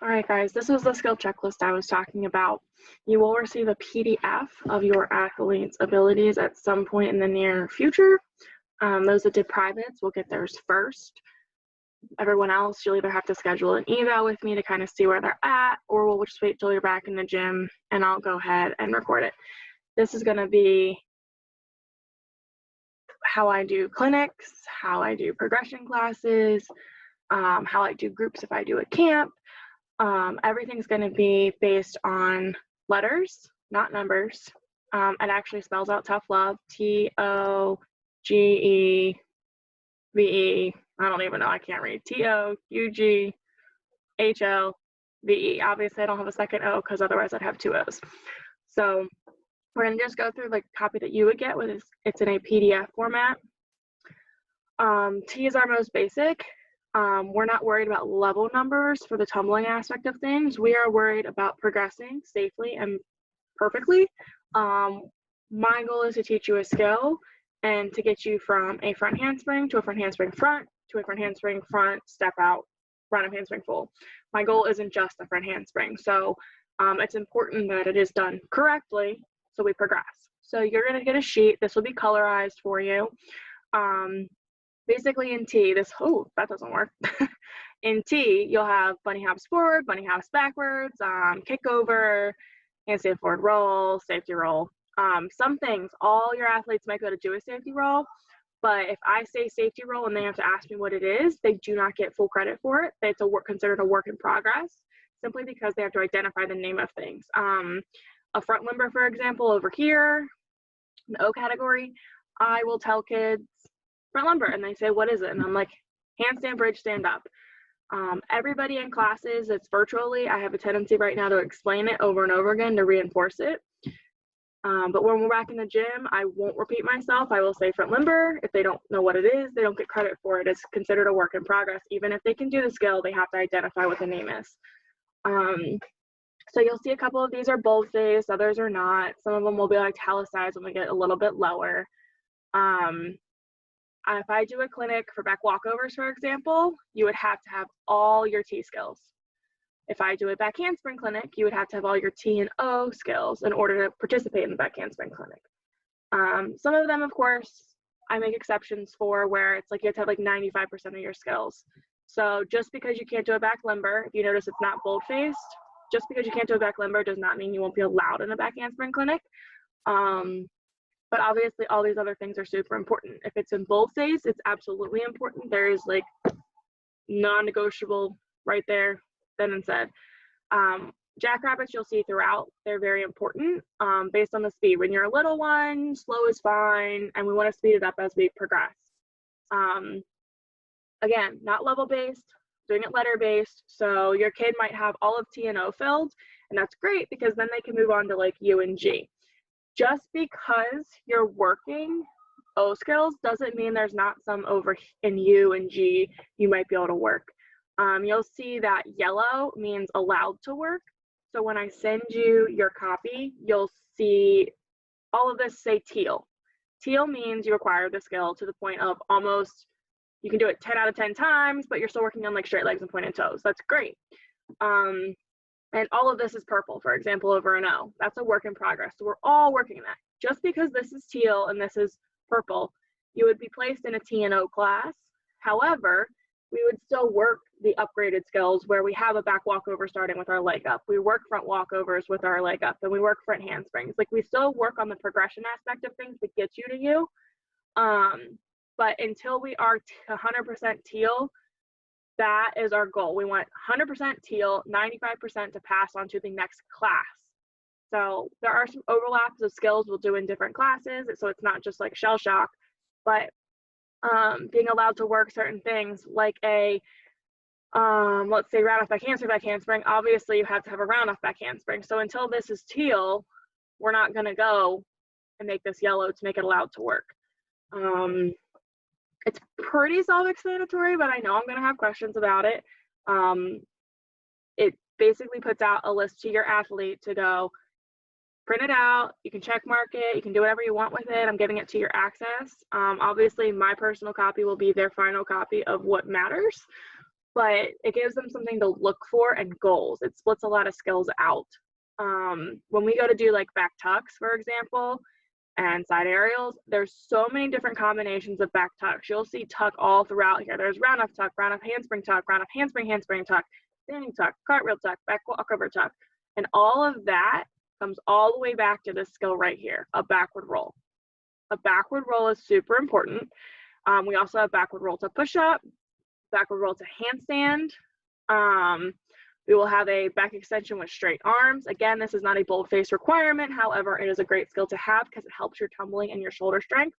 All right, guys, this was the skill checklist I was talking about. You will receive a PDF of your athlete's abilities at some point in the near future. Those that did privates will get theirs first. Everyone else, you'll either have to schedule an eval with me to kind of see where they're at, or we'll just wait till you're back in the gym and I'll go ahead and record it. This is going to be how I do clinics, how I do progression classes, how I do groups if I do a camp. Everything's going to be based on letters, not numbers. It actually spells out tough love, T-O-G-E-V-E. I don't even know, I can't read. T-O-U-G-H-L-V-E. Obviously, I don't have a second O because otherwise I'd have two O's. So we're going to just go through the copy that you would get. It's in a PDF format. T is our most basic. We're not worried about level numbers for the tumbling aspect of things. We are worried about progressing safely and perfectly. My goal is to teach you a skill and to get you from a front handspring to a front handspring front to a front handspring front, step out, run up handspring full. My goal isn't just a front handspring. So it's important that it is done correctly so we progress. So you're going to get a sheet. This will be colorized for you. Basically in T, that doesn't work. In T, you'll have bunny hops forward, bunny hops backwards, kick over, handstand forward roll, safety roll. Some things, all your athletes might be able to do a safety roll, but if I say safety roll and they have to ask me what it is, they do not get full credit for it. It's considered a work in progress, simply because they have to identify the name of things. A front limber, for example, over here, in the O category, I will tell kids, front lumbar, and they say, what is it? And I'm like, handstand bridge, stand up. Everybody in classes that's virtually, I have a tendency right now to explain it over and over again to reinforce it. But when we're back in the gym, I won't repeat myself. I will say front limbar. If they don't know what it is, they don't get credit for it. It's considered a work in progress. Even if they can do the skill, they have to identify what the name is. So you'll see a couple of these are boldface, others are not. Some of them will be italicized when we get a little bit lower. If I do a clinic for back walkovers, for example, you would have to have all your T skills. If I do a back handspring clinic, you would have to have all your T and O skills in order to participate in the back handspring clinic. Some of them, of course, I make exceptions for where it's like you have to have like 95% of your skills. So just because you can't do a back limber, if you notice it's not bold-faced, just because you can't do a back limber does not mean you won't be allowed in a back handspring clinic. But obviously all these other things are super important. If it's in boldface, it's absolutely important. There is like non-negotiable right there, then and said. Jackrabbits you'll see throughout, they're very important based on the speed. When you're a little one, slow is fine, and we want to speed it up as we progress. Again, not level based, doing it letter based. So your kid might have all of T and O filled, and that's great because then they can move on to like U and G. Just because you're working O skills doesn't mean there's not some over in U and G you might be able to work. You'll see that yellow means allowed to work. So when I send you your copy, you'll see all of this say teal. Teal means you acquire the skill to the point of almost, you can do it 10 out of 10 times, but you're still working on like straight legs and pointed toes. That's great. And all of this is purple, for example, over an O. That's a work in progress. So we're all working on that. Just because this is teal and this is purple, you would be placed in a T and O class. However, we would still work the upgraded skills where we have a back walkover starting with our leg up. We work front walkovers with our leg up, and we work front handsprings. Like we still work on the progression aspect of things that gets you to you. But until we are 100% teal, that is our goal. We want 100% teal, 95% to pass on to the next class. So there are some overlaps of skills we'll do in different classes, so it's not just like shell shock, but being allowed to work certain things like a, let's say round off back handspring, obviously you have to have a round off back handspring. So until this is teal, we're not gonna go and make this yellow to make it allowed to work. It's pretty self-explanatory, but I know I'm going to have questions about it. It basically puts out a list to your athlete to go print it out. You can check mark it. You can do whatever you want with it. I'm giving it to your access. Obviously, my personal copy will be their final copy of what matters. but it gives them something to look for and goals. It splits a lot of skills out. When we go to do like back tucks, for example, and side aerials, there's so many different combinations of back tucks. You'll see tuck all throughout here. There's round off tuck, round off handspring tuck, round off handspring, handspring tuck, standing tuck, cartwheel tuck, back walkover tuck. And all of that comes all the way back to this skill right here, a backward roll. A backward roll is super important. We also have backward roll to push up, backward roll to handstand. We will have a back extension with straight arms. Again, this is not a bold-faced requirement. However, it is a great skill to have because it helps your tumbling and your shoulder strength.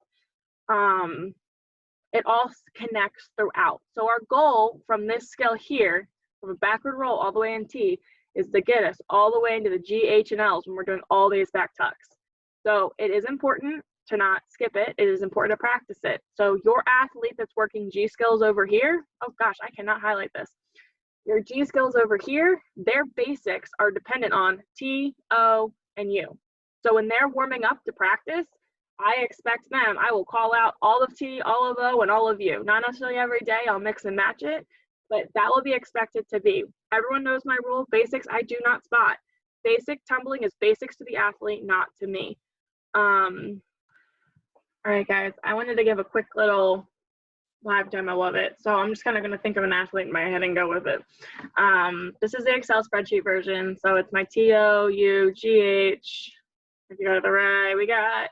It all connects throughout. So our goal from this skill here, from a backward roll all the way in T, is to get us all the way into the G, H, and L's when we're doing all these back tucks. So it is important to not skip it. It is important to practice it. So your athlete that's working G skills over here, oh gosh, I cannot highlight this. Your G skills over here, their basics are dependent on T, O, and U. So when they're warming up to practice, I expect them, I will call out all of T, all of O, and all of U. Not necessarily every day, I'll mix and match it, but that will be expected to be. Everyone knows my rule, basics I do not spot. Basic tumbling is basics to the athlete, not to me. All right, guys, I wanted to give a quick little live demo of it. So I'm just kind of going to think of an athlete in my head and go with it. This is the Excel spreadsheet version. So it's my TO, U, GH. If you go to the right, we got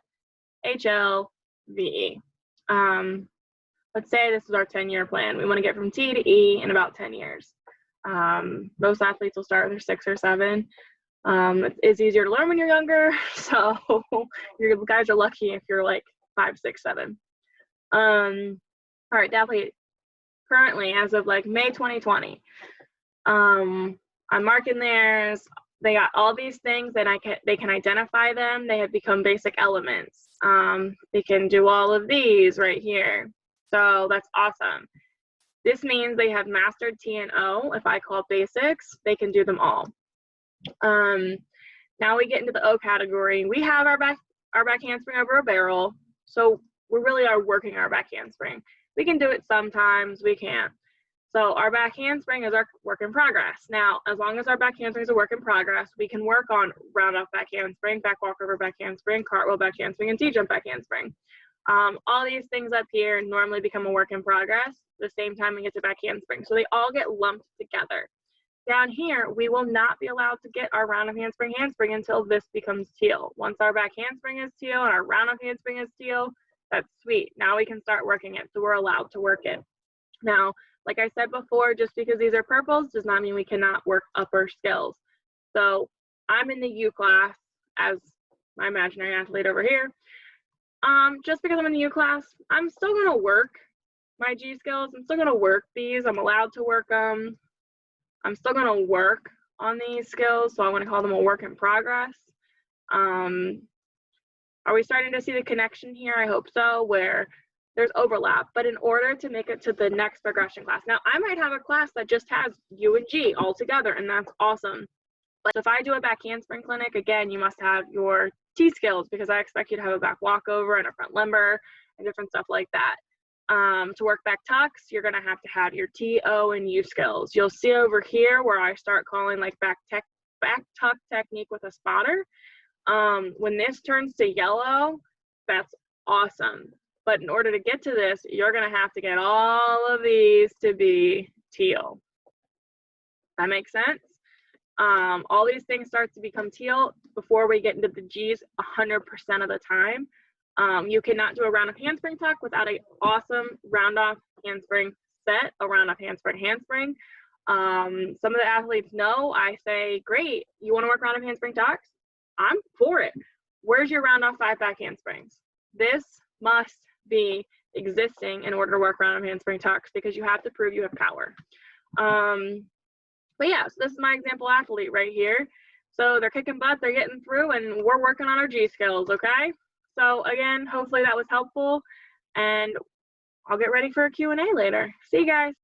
HL, VE. Let's say this is our 10-year plan. We want to get from T to E in about 10 years. Most athletes will start with their 6 or 7. It's easier to learn when you're younger. So you guys are lucky if you're like 5, 6, 7. All right, the athlete currently, as of like May 2020, I'm marking theirs. They got all these things and they can identify them. They have become basic elements. They can do all of these right here. So that's awesome. This means they have mastered T and O. If I call basics, they can do them all. Now we get into the O category. We have our back handspring over a barrel. So we really are working our back handspring. We can do it sometimes, we can't. So our back handspring is our work in progress. Now, as long as our back handspring is a work in progress, we can work on round off back handspring, back walkover back handspring, cartwheel back handspring, and T-jump back handspring. All these things up here normally become a work in progress the same time we get to back handspring. So they all get lumped together. Down here, we will not be allowed to get our round off handspring until this becomes teal. Once our back handspring is teal and our round off handspring is teal, that's sweet. Now we can start working it. So we're allowed to work it. Now, like I said before, just because these are purples does not mean we cannot work upper skills. So I'm in the U class as my imaginary athlete over here. Just because I'm in the U class, I'm still gonna work my G skills. I'm still gonna work these. I'm allowed to work them. I'm still gonna work on these skills. So I'm gonna call them a work in progress. Are we starting to see the connection here? I hope so, where there's overlap. But in order to make it to the next progression class, now I might have a class that just has U and G all together, and that's awesome. But if I do a back handspring clinic, again, you must have your T skills because I expect you to have a back walkover and a front limber and different stuff like that. To work back tucks, you're gonna have to have your T, O, and U skills. You'll see over here where I start calling like back tuck technique with a spotter. When this turns to yellow, that's awesome. But in order to get to this, you're gonna have to get all of these to be teal. That makes sense? All these things start to become teal before we get into the G's 100% of the time. You cannot do a round off handspring tuck without an awesome round off handspring set, a round off handspring. Some of the athletes know, I say, great, you wanna work round off handspring tucks? I'm for it. Where's your round off 5 back handsprings? This must be existing in order to work round off handspring tucks because you have to prove you have power. But yeah, so this is my example athlete right here. So they're kicking butt, they're getting through, and we're working on our G skills, okay? So again, hopefully that was helpful, and I'll get ready for a Q&A later. See you guys.